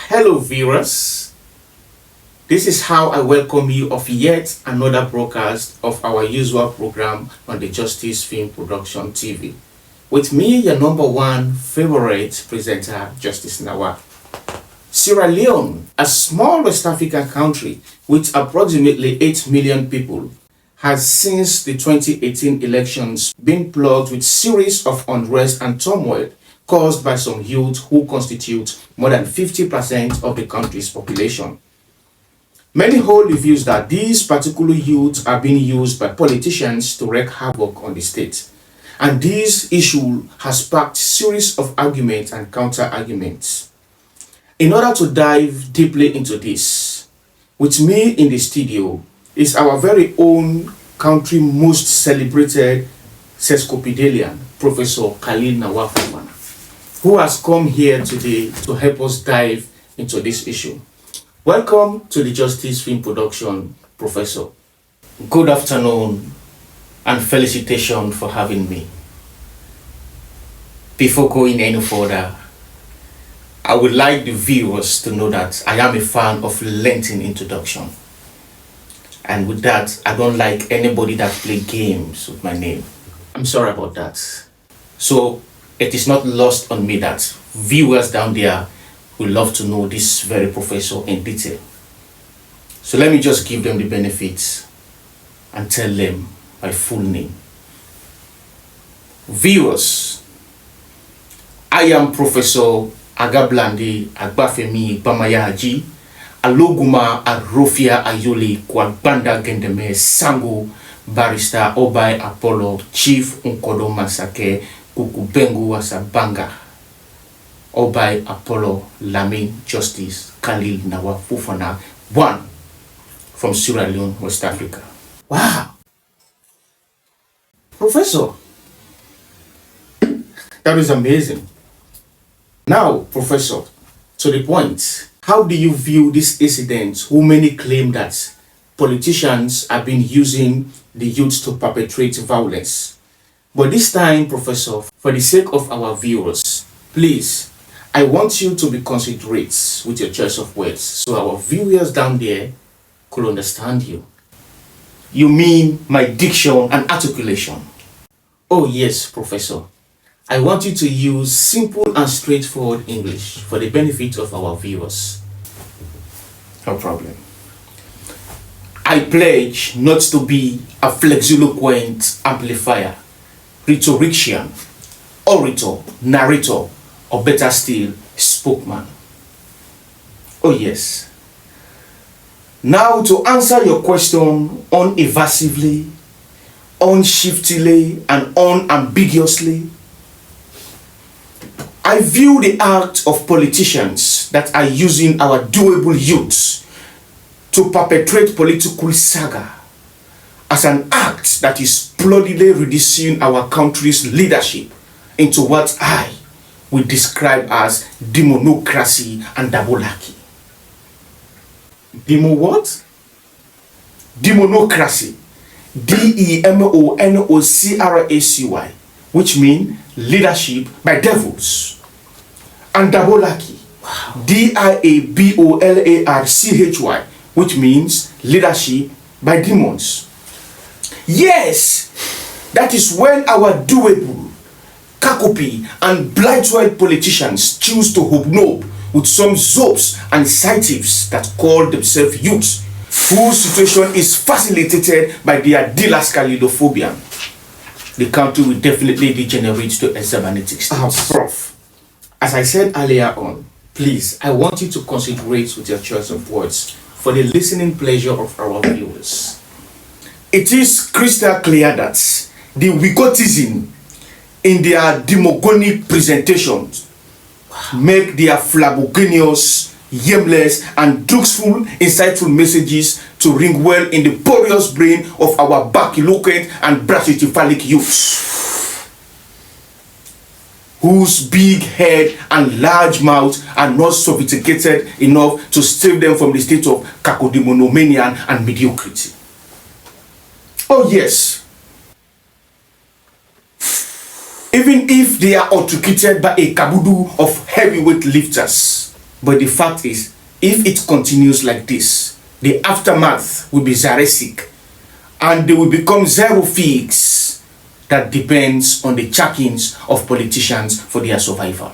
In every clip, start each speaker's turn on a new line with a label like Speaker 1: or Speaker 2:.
Speaker 1: Hello, viewers. This is how I welcome you of yet another broadcast of our usual program on the Justice Film Production TV. With me, your number one favorite presenter, Justice Nawaf. Sierra Leone, a small West African country with approximately 8 million people, has since the 2018 elections been plagued with series of unrest and turmoil caused by some youth who constitute more than 50% of the country's population. Many hold the views that these particular youths are being used by politicians to wreak havoc on the state. And this issue has sparked series of arguments and counter-arguments. In order to dive deeply into this, with me in the studio is our very own country most celebrated sesquipedalian, Professor Khalil Nawaf, who has come here today to help us dive into this issue. Welcome to the Justice Film Production, Professor. Good afternoon and felicitation for having me. Before going any further, I would like the viewers to know that I am a fan of lengthy introduction. And with that, I don't like anybody that play games with my name. I'm sorry about that. So it is not lost on me that viewers down there will love to know this very professor in detail. So let me just give them the benefits and tell them my full name. Viewers, I am Professor Agablandi Agbafemi Bamayahaji Aloguma Arofia Ayole Kwagbanda Gendeme Sango Barrister Obai Apollo Chief Nkodo Masake Kukubengu Wasabanga Obai Apollo Lamin Justice Khalil Nawaf Fofana, one from Sierra Leone, West Africa. Wow! Professor, that is amazing. Now, Professor, to the point, how do you view this incident who many claim that politicians have been using the youth to perpetrate violence? But this time, Professor, for the sake of our viewers, please, I want you to be considerate with your choice of words so our viewers down there could understand you. You mean my diction and articulation? Oh yes, Professor. I want you to use simple and straightforward English for the benefit of our viewers. No problem. I pledge not to be a flexiloquent amplifier, rhetorician, orator, narrator, or better still, spokesman. Oh yes. Now to answer your question unevasively, unshiftily, and unambiguously, I view the act of politicians that are using our doable youths to perpetrate political saga as an act that is bloodily reducing our country's leadership into what I would describe as demonocracy and dabolaki. Demo what? Demonocracy. Demonocracy, which means leadership by devils. And dabolaki. Diabolarchy, which means leadership by demons. Yes, that is when our doable, kakopi, and blighted politicians choose to hobnob with some zopes and scientists that call themselves youths, whose situation is facilitated by their dealers calidophobia. The country will definitely degenerate to a cybernetic state. Prof, as I said earlier on, please, I want you to considerate with your choice of words for the listening pleasure of our viewers. It is crystal clear that the wigotism in their demogonic presentations make their flabogenous, aimless, and truthful, insightful messages to ring well in the porous brain of our back-eloquent and brachycephalic youths, whose big head and large mouth are not sophisticated enough to save them from the state of cacodemoniomania and mediocrity. Oh yes. Even if they are outrecated by a kabudu of heavyweight lifters, But the fact is, if it continues like this, the aftermath will be Zaresic, and they will become zero figs that depends on the check-ins of politicians for their survival.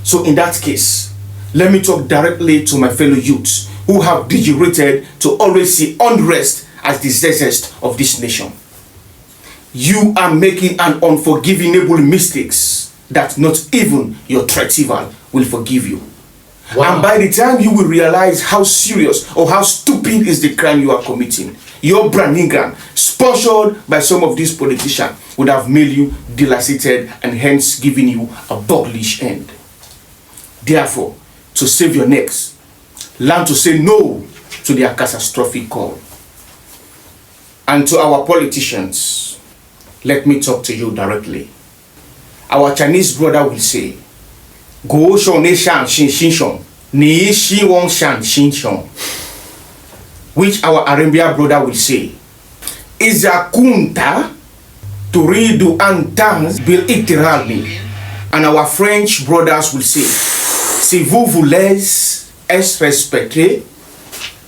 Speaker 1: So in that case, let me talk directly to my fellow youths who have degenerated to always see unrest as the zest of this nation. You are making an unforgivable mistakes that not even your Tretival will forgive you. Wow. And by the time you will realize how serious or how stupid is the crime you are committing, your Brannigan, sponsored by some of these politicians, would have made you dilaceted and hence given you a boglish end. Therefore, to save your necks, learn to say no to their catastrophic call. And to our politicians, let me talk to you directly. Our Chinese brother will say, Go shone shan shin shin shon, ni shi won shan shin shon. Which our Arabian brother will say, Iza kunta turidu antans bil itirali. And our French brothers will say, Si vous voulez être respecté,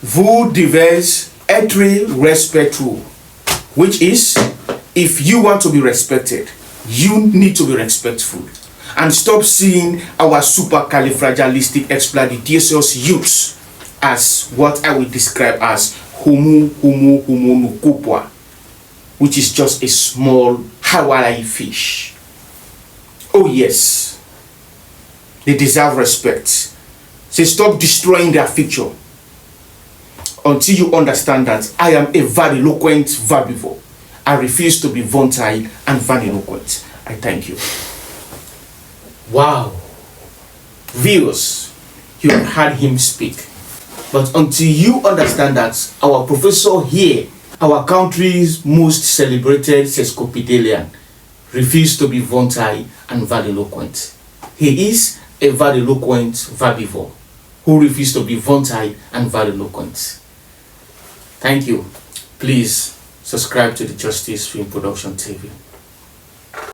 Speaker 1: vous devez être respectueux. Which is, if you want to be respected, you need to be respectful. And stop seeing our supercalifragilisticexpialidocious youths as what I will describe as humu nukupwa, which is just a small Hawaii fish. Oh yes, they deserve respect. So stop destroying their future until you understand that I am a variloquent verbivore. I refuse to be volatile and vaniloquent. I thank you. Wow. Viewers, you have heard him speak. But until you understand that our professor here, our country's most celebrated sesquipedalian, refused to be volatile and vaniloquent. He is a variloquent verbivore who refused to be volatile and vaniloquent. Thank you. Please subscribe to the Justice Film Production TV.